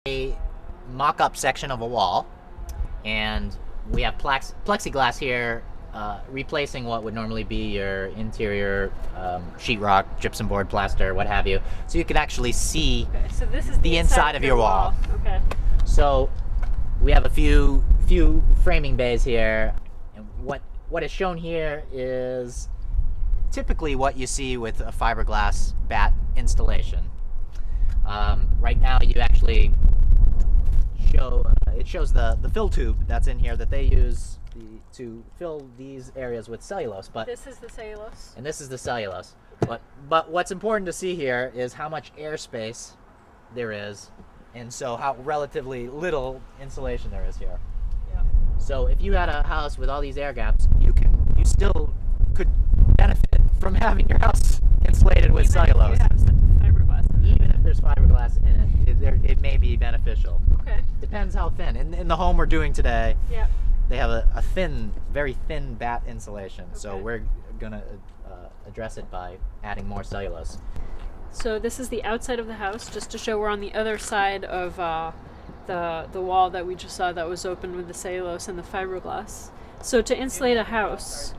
a mock-up section of a wall, and we have plexiglass here replacing what would normally be your interior sheetrock, gypsum board, plaster, what have you, so you can actually see so this is the inside of your wall. Okay. So we have a few framing bays here, and what is shown here is typically what you see with a fiberglass bat installation. Right now you actually show, it shows the fill tube that's in here that they use to fill these areas with cellulose. But this is the cellulose. And this is the cellulose. But what's important to see here is how much airspace there is, and so how relatively little insulation there is here. Yeah. So if you had a house with all these air gaps, you still could benefit from having your house insulated with cellulose. Even if there's fiberglass in it, it may be beneficial. Okay. Depends how thin. In the home we're doing today, yeah, they have a thin, very thin bat insulation. Okay. So we're gonna address it by adding more cellulose. So this is the outside of the house, just to show we're on the other side of the wall that we just saw that was open with the cellulose and the fiberglass. So to insulate a house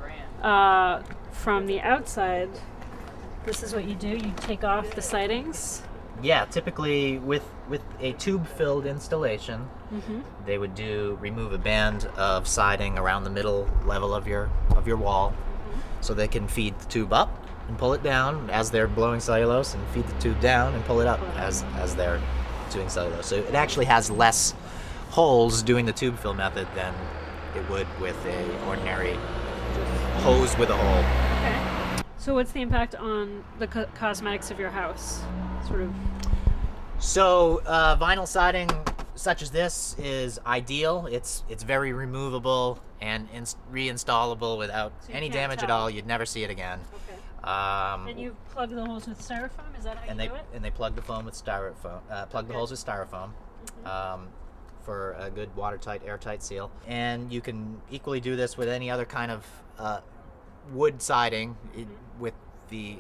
from the outside, this is what you do. You take off the sidings. Yeah, typically with a tube-filled installation, they would remove a band of siding around the middle level of your wall, so they can feed the tube up and pull it down as they're blowing cellulose, and feed the tube down and pull it up as they're doing cellulose. So it actually has less holes doing the tube fill method than it would with a ordinary hose with a hole. Okay. So what's the impact on the cosmetics of your house? Sort of. So vinyl siding such as this is ideal. It's very removable and reinstallable without any damage at all. You'd never see it again. Okay. And you plug the holes with styrofoam? Is that how you do it? And they plug the foam with styrofoam. The holes with styrofoam. For a good watertight, airtight seal. And you can equally do this with any other kind of wood siding. With the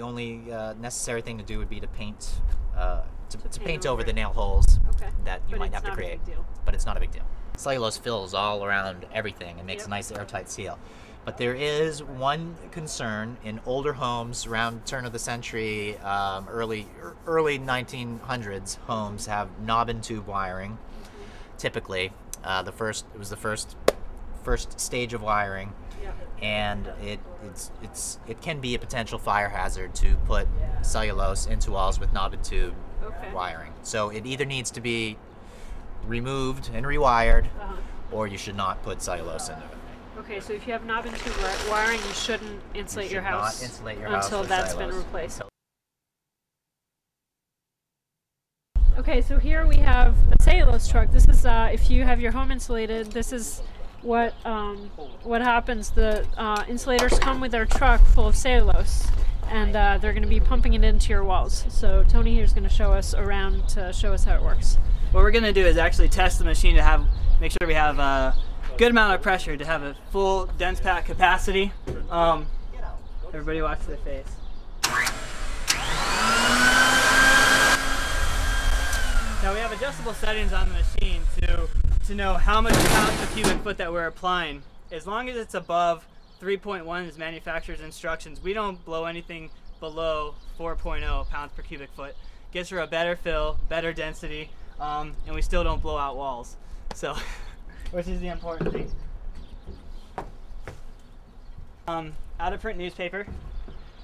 only necessary thing to do would be to paint paint over the nail holes that you might have to create. But it's not a big deal. Cellulose fills all around everything and makes a nice airtight seal. But there is one concern in older homes around turn of the century, early 1900s homes have knob and tube wiring. Typically, it was the first stage of wiring. And it can be a potential fire hazard to put cellulose into walls with knob and tube wiring. So it either needs to be removed and rewired, or you should not put cellulose into it. Okay, so if you have knob and tube wiring, you shouldn't insulate your house until that's been replaced. Okay, so here we have a cellulose truck. This is if you have your home insulated. This is what happens. The insulators come with their truck full of cellulose, and they're going to be pumping it into your walls. So Tony here is going to show us around to show us how it works. What we're going to do is actually test the machine to make sure we have a good amount of pressure to have a full dense pack capacity. Everybody watch their face. Now we have adjustable settings on the machine to know how much pounds per cubic foot that we're applying. As long as it's above 3.1 is manufacturer's instructions, we don't blow anything below 4.0 pounds per cubic foot. Gives her a better fill, better density, and we still don't blow out walls. So, which is the important thing. Out of print newspaper,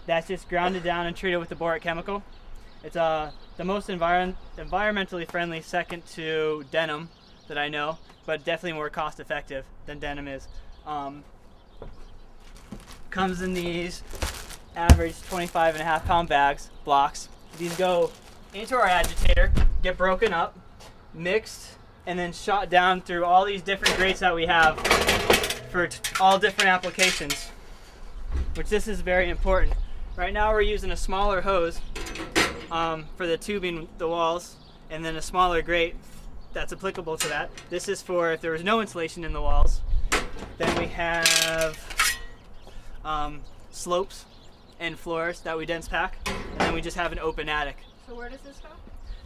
that's just grounded down and treated with the boric chemical. It's the most environmentally friendly second to denim that I know, but definitely more cost effective than denim is. Comes in these average 25.5 pound bags, blocks. These go into our agitator, get broken up, mixed, and then shot down through all these different grates that we have for all different applications, which this is very important. Right now we're using a smaller hose for the tubing the walls, and then a smaller grate that's applicable to that. This is for if there was no insulation in the walls. Then we have slopes and floors that we dense pack, and then we just have an open attic. So where does this go?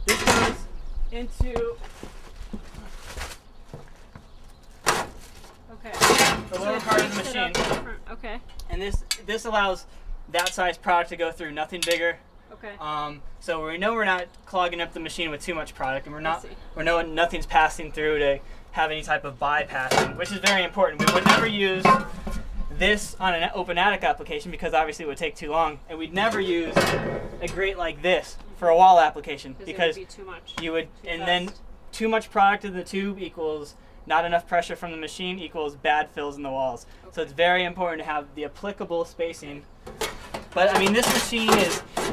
This goes into Okay. the lower part of the machine. Okay. And this allows that size product to go through, nothing bigger. Okay. So we know we're not clogging up the machine with too much product, and I see. nothing's passing through to have any type of bypassing, which is very important. We would never use this on an open attic application because obviously it would take too long, and we'd never use a grate like this for a wall application because it would be too much. you would, Too and fast. then too much product in the tube equals not enough pressure from the machine equals bad fills in the walls. So it's very important to have the applicable spacing. But I mean, this machine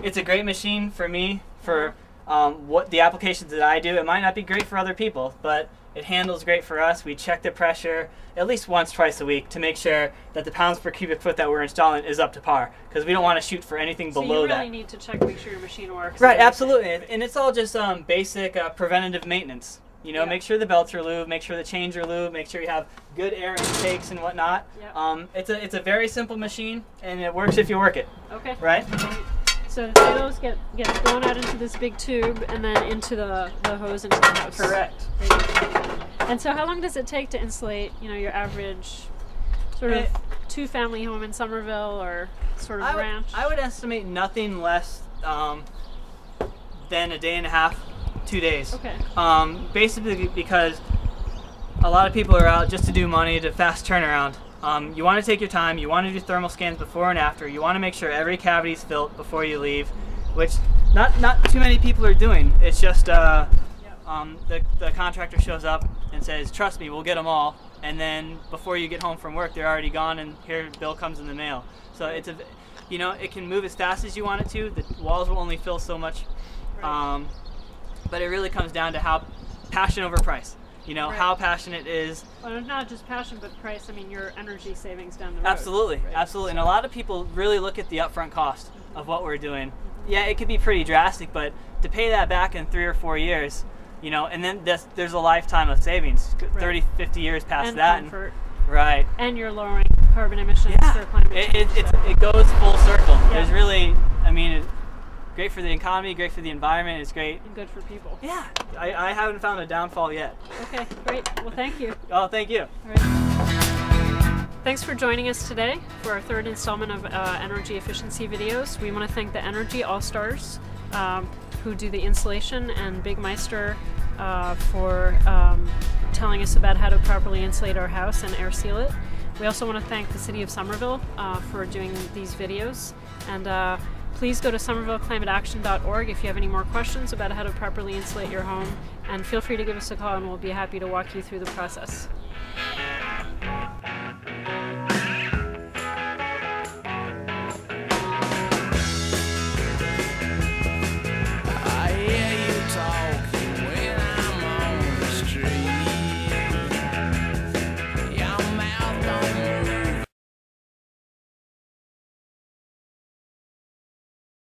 it's a great machine for me for what the applications that I do. It might not be great for other people, but it handles great for us. We check the pressure at least once, twice a week to make sure that the pounds per cubic foot that we're installing is up to par, because we don't want to shoot for anything below that. So you really need to check, make sure your machine works. Right, absolutely. And it's all just basic preventative maintenance. You know, Yeah. make sure the belts are lubed, make sure the chains are lubed, make sure you have good air intakes and whatnot. Yeah. It's a very simple machine, and it works if you work it, Okay. right? So the potatoes get blown out into this big tube and then into the hose into the house. Correct. And so how long does it take to insulate, your average sort of two-family home in Somerville or sort of ranch? I would estimate nothing less than a day and a half, 2 days. Okay. Basically because a lot of people are out just to do money, to fast turnaround. You want to take your time, you want to do thermal scans before and after, you want to make sure every cavity is filled before you leave, which not too many people are doing. It's just the contractor shows up and says, trust me, we'll get them all, and then before you get home from work they're already gone and here bill comes in the mail. So it's it can move as fast as you want it to. The walls will only fill so much. Right. But it really comes down to how passion over price. Right. How passionate is. Well, not just passion, but price. I mean, your energy savings down the road. Absolutely, Right. absolutely. And a lot of people really look at the upfront cost of what we're doing. Yeah, it could be pretty drastic, but to pay that back in 3 or 4 years, and then there's a lifetime of savings, 30, 50 years past And that. comfort. Right. And you're lowering carbon emissions for Yeah, climate change. it goes full circle. Yeah. There's really, it's great for the economy, great for the environment, it's great. And good for people. Yeah, I haven't found a downfall yet. Okay, great. Well, thank you. Oh, thank you. All right. Thanks for joining us today for our third installment of energy efficiency videos. We want to thank the Energy All-Stars who do the installation, and Big Meister for telling us about how to properly insulate our house and air seal it. We also want to thank the City of Somerville for doing these videos. And please go to somervilleclimateaction.org if you have any more questions about how to properly insulate your home, and feel free to give us a call and we'll be happy to walk you through the process.